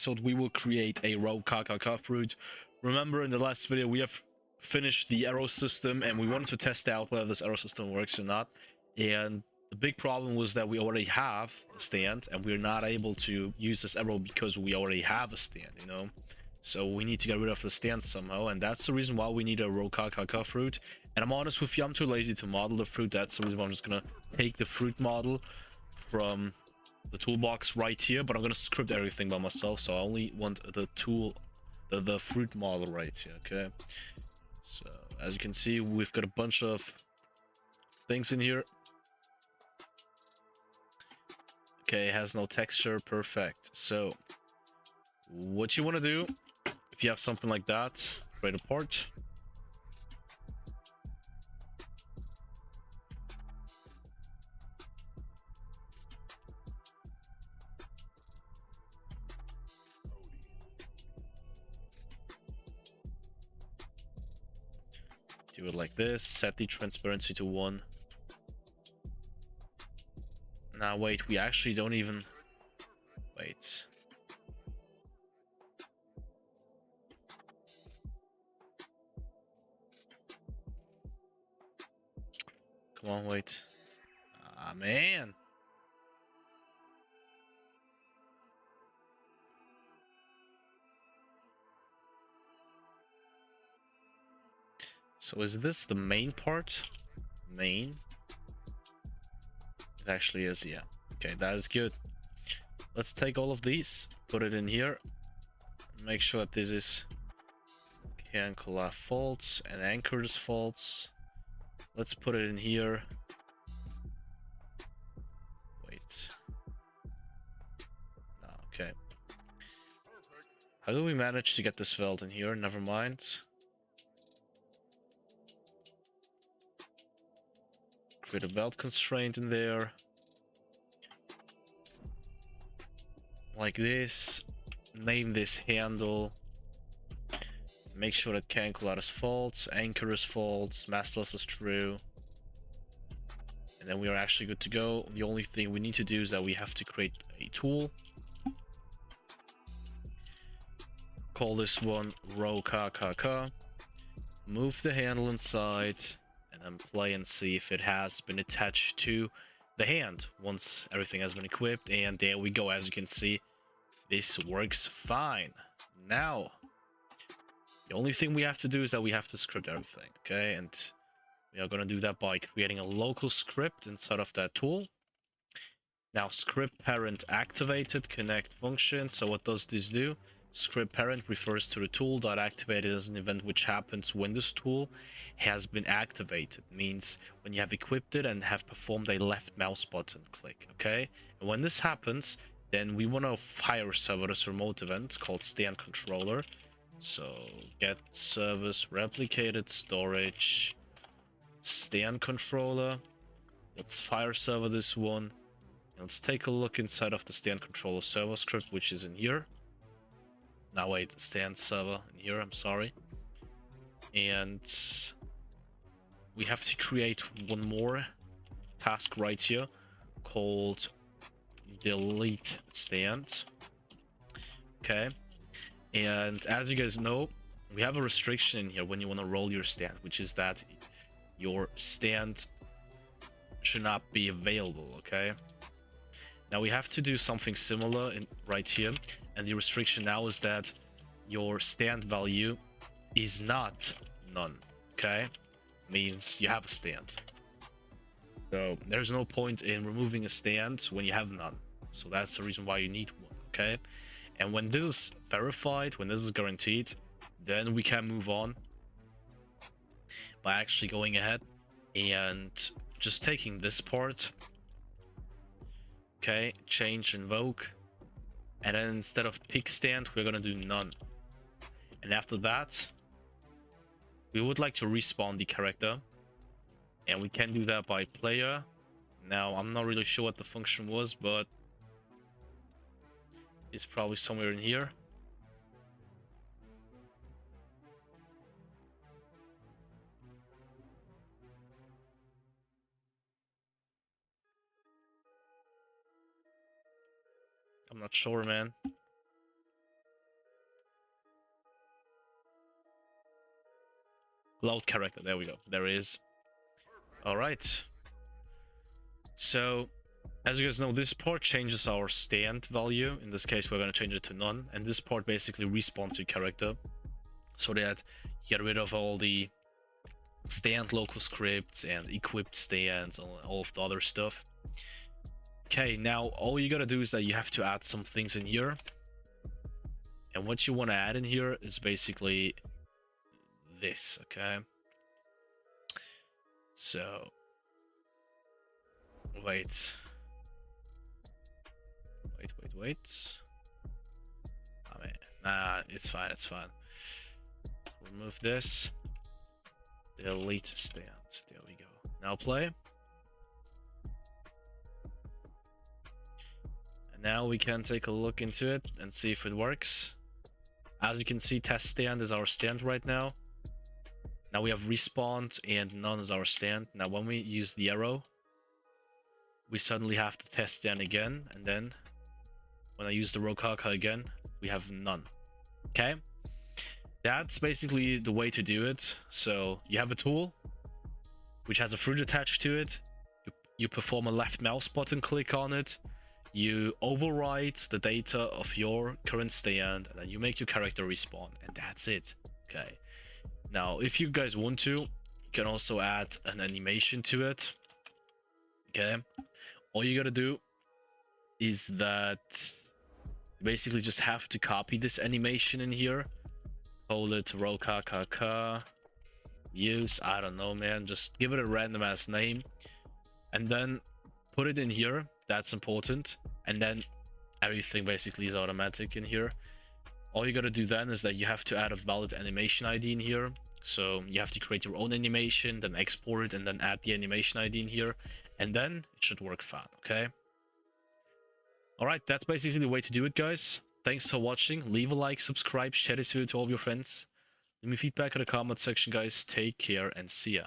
So we will create a Rokakaka fruit. Remember, in the last video we have finished the arrow system and we wanted to test out whether this arrow system works or not. And the big problem was that we already have a stand and we're not able to use this arrow because we already have a stand, you know. So we need to get rid of the stand somehow, and that's the reason why we need a Rokakaka fruit. And I'm honest with you, I'm too lazy to model the fruit. That's the reason why I'm just gonna take the fruit model from the toolbox right here, but I'm gonna script everything by myself, so I only want the the fruit model right here. Okay, so as you can see, we've got a bunch of things in here. Okay, it has no texture. Perfect. So what you want to do, if you have something like that, create a part. Do it like this. Set the transparency to 1. Now wait, we actually don't even... Wait. Come on, wait. Ah, man. So is this the main part? Main? It actually is, yeah. Okay, that is good. Let's take all of these, put it in here. Make sure that this is cancel false and anchors false. Let's put it in here. Wait. No, okay. How do we manage to get this felt in here? Never mind. Create a belt constraint in there. Like this. Name this handle. Make sure that cancel out is false, anchor is false, massless is true. And then we are actually good to go. The only thing we need to do is that we have to create a tool. Call this one Rokakaka. Move the handle inside and then play and see if it has been attached to the hand once everything has been equipped. And there we go. As you can see, this works fine. Now, the only thing we have to do is that we have to script everything, okay? And we are going to do that by creating a local script inside of that tool. Now, script parent activated, connect function. So what does this do? Script parent refers to the tool that activated as an event which happens when this tool has been activated. Means when you have equipped it and have performed a left mouse button click, okay? And when this happens, then we want to fire server this remote event called stand controller. So get service replicated storage stand controller. Let's fire server this one. And let's take a look inside of the stand controller server script, which is in here. Now wait, stand server in here, I'm sorry. And we have to create one more task right here called delete stand. Okay. And as you guys know, we have a restriction in here when you want to roll your stand, which is that your stand should not be available, okay? Now we have to do something similar right here, and the restriction now is that your stand value is not none, okay? Means you have a stand. So there's no point in removing a stand when you have none. So that's the reason why you need one, okay? And when this is verified, when this is guaranteed, then we can move on by actually going ahead and just taking this part. Okay, change invoke. And then instead of pick stand, we're gonna do none. And after that, we would like to respawn the character. And we can do that by player. Now, I'm not really sure what the function was, but it's probably somewhere in here. I'm not sure, man. Load character. There we go. There it is. All right. So, as you guys know, this part changes our stand value. In this case, we're going to change it to none. And this part basically respawns your character so that you get rid of all the stand local scripts and equipped stands and all of the other stuff. Okay, now all you gotta do is that you have to add some things in here. And what you want to add in here is basically this, okay? So, wait. I mean, nah, it's fine, it's fine. Remove this. Delete stands. There we go. Now play. And now we can take a look into it and see if it works. As you can see, test stand is our stand right now. Now we have respawned and none is our stand. Now when we use the arrow, we suddenly have to test stand again, and then when I use the Rokakaka again, we have none. Okay? That's basically the way to do it. So you have a tool which has a fruit attached to it. You perform a left mouse button click on it. You overwrite the data of your current stand, and then you make your character respawn, and that's it. Okay. Now, if you guys want to, you can also add an animation to it. Okay. All you gotta do is that you basically just have to copy this animation in here. Call it Rokakaka. Use, I don't know, man. Just give it a random ass name. And then put it in here. That's important. And then everything basically is automatic in here. All you gotta do then is that you have to add a valid animation ID in here. So you have to create your own animation, then export it, and then add the animation ID in here. And then it should work fine, okay? Alright, that's basically the way to do it, guys. Thanks for watching. Leave a like, subscribe, share this video to all of your friends. Leave me feedback in the comment section, guys. Take care and see ya.